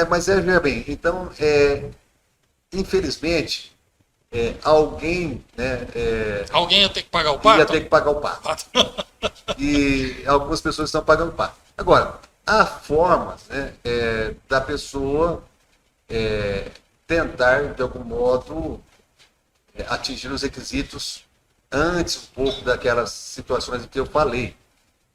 Mas veja bem, então, infelizmente, alguém, né, Alguém ia ter que pagar o ia pato? ter que pagar o pato. E algumas pessoas estão pagando o pato. Agora, há formas, né, da pessoa tentar, de algum modo, atingir os requisitos antes um pouco daquelas situações que eu falei.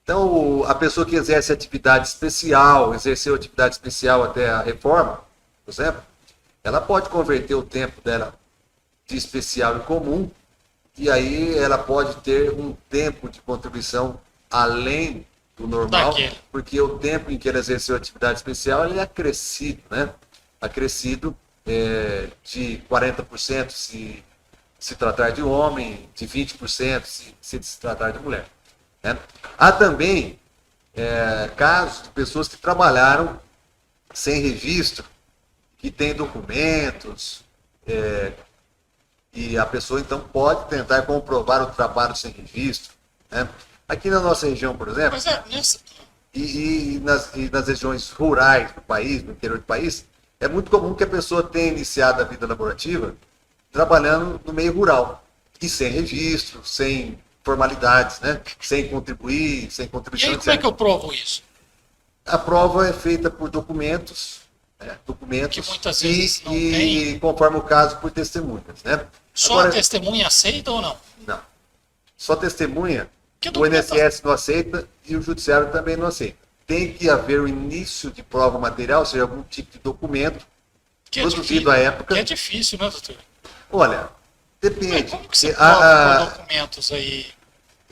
Então, a pessoa que exerce atividade especial, exerceu atividade especial até a reforma, por exemplo, ela pode converter o tempo dela de especial em comum, e aí ela pode ter um tempo de contribuição além do normal, Daquele. porque o tempo em que ela exerceu atividade especial ele é acrescido, né? Acrescido de 40% se tratar de homem, de 20% se tratar de mulher. Né? Há também casos de pessoas que trabalharam sem registro, que têm documentos, e a pessoa então pode tentar comprovar o trabalho sem registro. Né? Aqui na nossa região, por exemplo, Mas nessa... nas regiões rurais do país, no interior do país, é muito comum que a pessoa tenha iniciado a vida laborativa trabalhando no meio rural, e sem registro, sem formalidades, né? Sem contribuir, sem E contribuição, aí, como é que etc. eu provo isso? A prova é feita por documentos, Que muitas vezes não e conforme o caso, por testemunhas. Né? Só Agora, a testemunha aceita ou não? não. Só testemunha, Que o documento... INSS não aceita e o Judiciário também não aceita. Tem que haver o início de prova material, ou seja, algum tipo de documento que produzido à época. Que é difícil, né, doutor? Olha, Mas depende. como que você prova com documentos aí?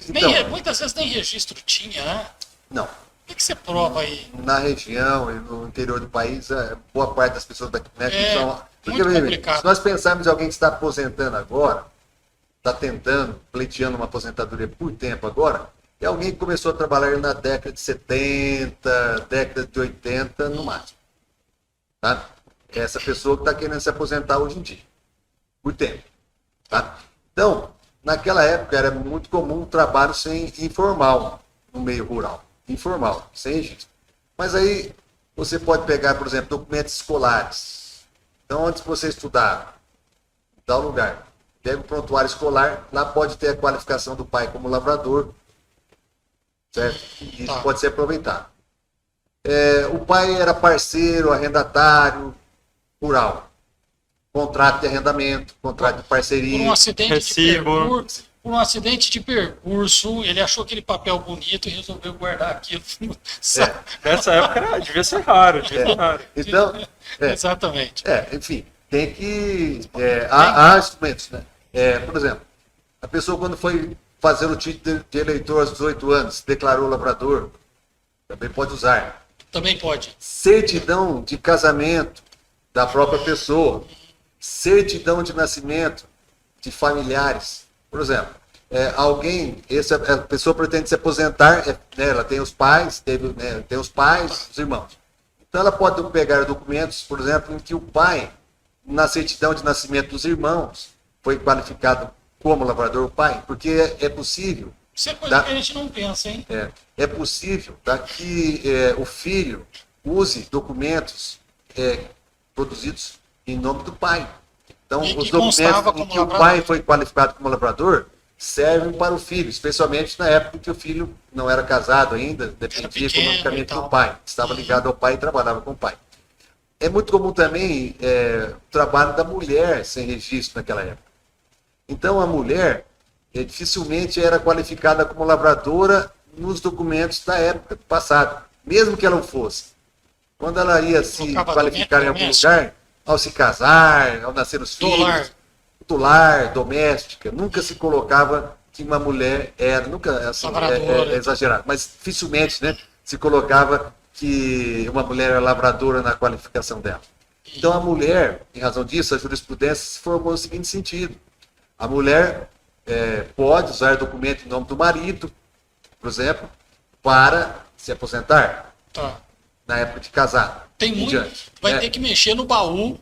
Então, Muitas vezes nem registro tinha, né? não. O que você prova aí? Na região e no interior do país, boa parte das pessoas daqui, né, são... Porque, muito complicado. se nós pensarmos em alguém que está aposentando agora, está tentando, pleiteando uma aposentadoria por tempo agora, é alguém que começou a trabalhar na década de 70, década de 80, no máximo. Tá? É essa pessoa que está querendo se aposentar hoje em dia, por tempo. Tá? Então, naquela época era muito comum o trabalho sem informal no meio rural. Informal, sem registro. Mas aí você pode pegar, por exemplo, documentos escolares. Então, antes de você estudar, dá o lugar. Pega o prontuário escolar, lá pode ter a qualificação do pai como lavrador, certo? E isso pode ser aproveitado. O pai era parceiro, arrendatário, rural. Contrato de arrendamento, contrato de parceria. Por um acidente Recibo. de percurso, por um acidente de percurso, ele achou aquele papel bonito e resolveu guardar aquilo. Nessa época devia ser raro, devia ser raro. Então, Exatamente. enfim, tem que... há instrumentos, né? Por exemplo, a pessoa quando foi fazer o título de eleitor aos 18 anos, declarou lavrador, também pode usar. Também pode. Certidão de casamento da própria pessoa, certidão de nascimento de familiares. Por exemplo, a pessoa pretende se aposentar, né, ela tem os pais, tem os pais, os irmãos. Então ela pode pegar documentos, por exemplo, em que o pai, na certidão de nascimento dos irmãos, foi qualificado como lavrador o pai, porque é possível. Isso é coisa que a gente não pensa, hein? É possível que o filho use documentos produzidos em nome do pai. Então, os documentos em que o pai foi qualificado como lavrador servem para o filho, especialmente na época em que o filho não era casado ainda, dependia economicamente do pai, estava ligado ao pai e trabalhava com o pai. É muito comum também o trabalho da mulher sem registro naquela época. Então, a mulher dificilmente era qualificada como lavradora nos documentos da época passada, mesmo que ela não fosse. Quando ela ia se qualificar em algum lugar, ao se casar, ao nascer os filhos, do lar, doméstica, nunca se colocava que uma mulher era, nunca assim, é exagerado, mas dificilmente, né, se colocava que uma mulher era lavradora na qualificação dela. Então a mulher, em razão disso, a jurisprudência se formou no seguinte sentido: a mulher pode usar documento em nome do marido, por exemplo, para se aposentar. Na época de casar. Tem muito. Vai ter que mexer no baú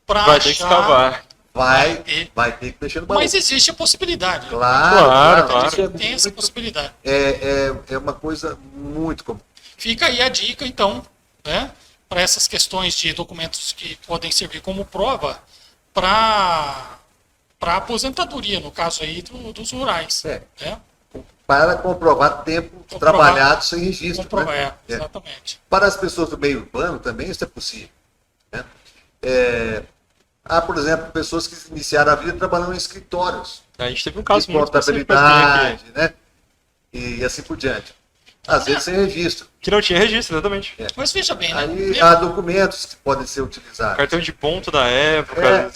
para Vai ter que escavar. Vai ter que mexer no baú. Mas existe a possibilidade. Claro. Tem essa possibilidade. É uma coisa muito comum. Fica aí a dica, então, né? essas questões de documentos que podem servir como prova para aposentadoria, no caso aí dos rurais. Né? Para comprovar tempo trabalhado sem registro. Né? Exatamente. Para as pessoas do meio urbano também isso é possível. Né? Há, por exemplo, pessoas que iniciaram a vida trabalhando em escritórios. A gente teve um caso de muito contabilidade, né? E assim por diante. Às vezes sem registro. Que não tinha registro, exatamente. Mas veja bem, né? Aí há documentos que podem ser utilizados. Cartão de ponto da época.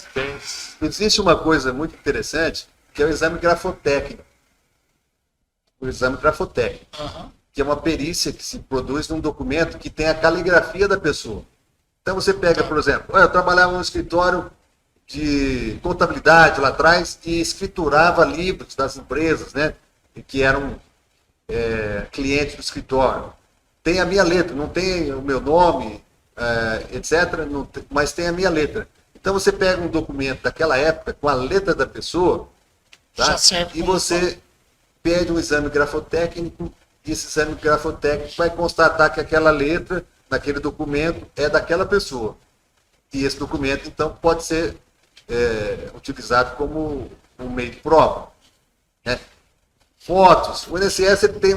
Existe uma coisa muito interessante, que é o exame grafotécnico. O exame grafotécnico. Que é uma perícia que se produz num documento que tem a caligrafia da pessoa. Então você pega, por exemplo, eu trabalhava num escritório de contabilidade lá atrás e escriturava livros das empresas, né? Que eram clientes do escritório. Tem a minha letra, não tem o meu nome, etc., mas tem a minha letra. Então você pega um documento daquela época com a letra da pessoa, tá? E você pede um exame grafotécnico, e esse exame grafotécnico vai constatar que aquela letra naquele documento é daquela pessoa. E esse documento, então, pode ser utilizado como um meio de prova. Né? Fotos. O INSS ele tem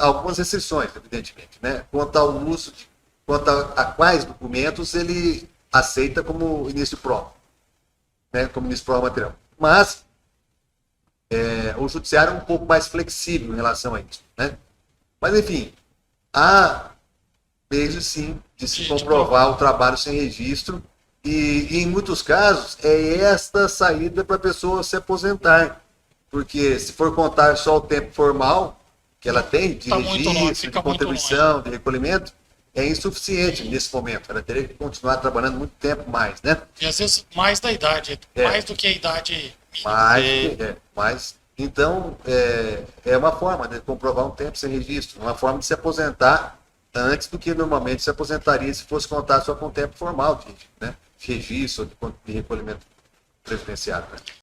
algumas restrições, evidentemente, né? Quanto ao uso, quanto a quais documentos ele aceita como início de prova, né? Como início de prova material. Mas o judiciário é um pouco mais flexível em relação a isso, né? Mas, enfim, há meios, sim, de se comprovar o trabalho sem registro e em muitos casos, é esta saída para a pessoa se aposentar. Porque se for contar só o tempo formal que ela tem de registro, de contribuição, de recolhimento, é insuficiente nesse momento. Ela teria que continuar trabalhando muito tempo mais, né? E às vezes mais da idade, mais do que a idade mínima. Mais. Então, é uma forma de comprovar um tempo sem registro, uma forma de se aposentar antes do que normalmente se aposentaria se fosse contar só com o tempo formal de registro, de recolhimento previdenciário. Né?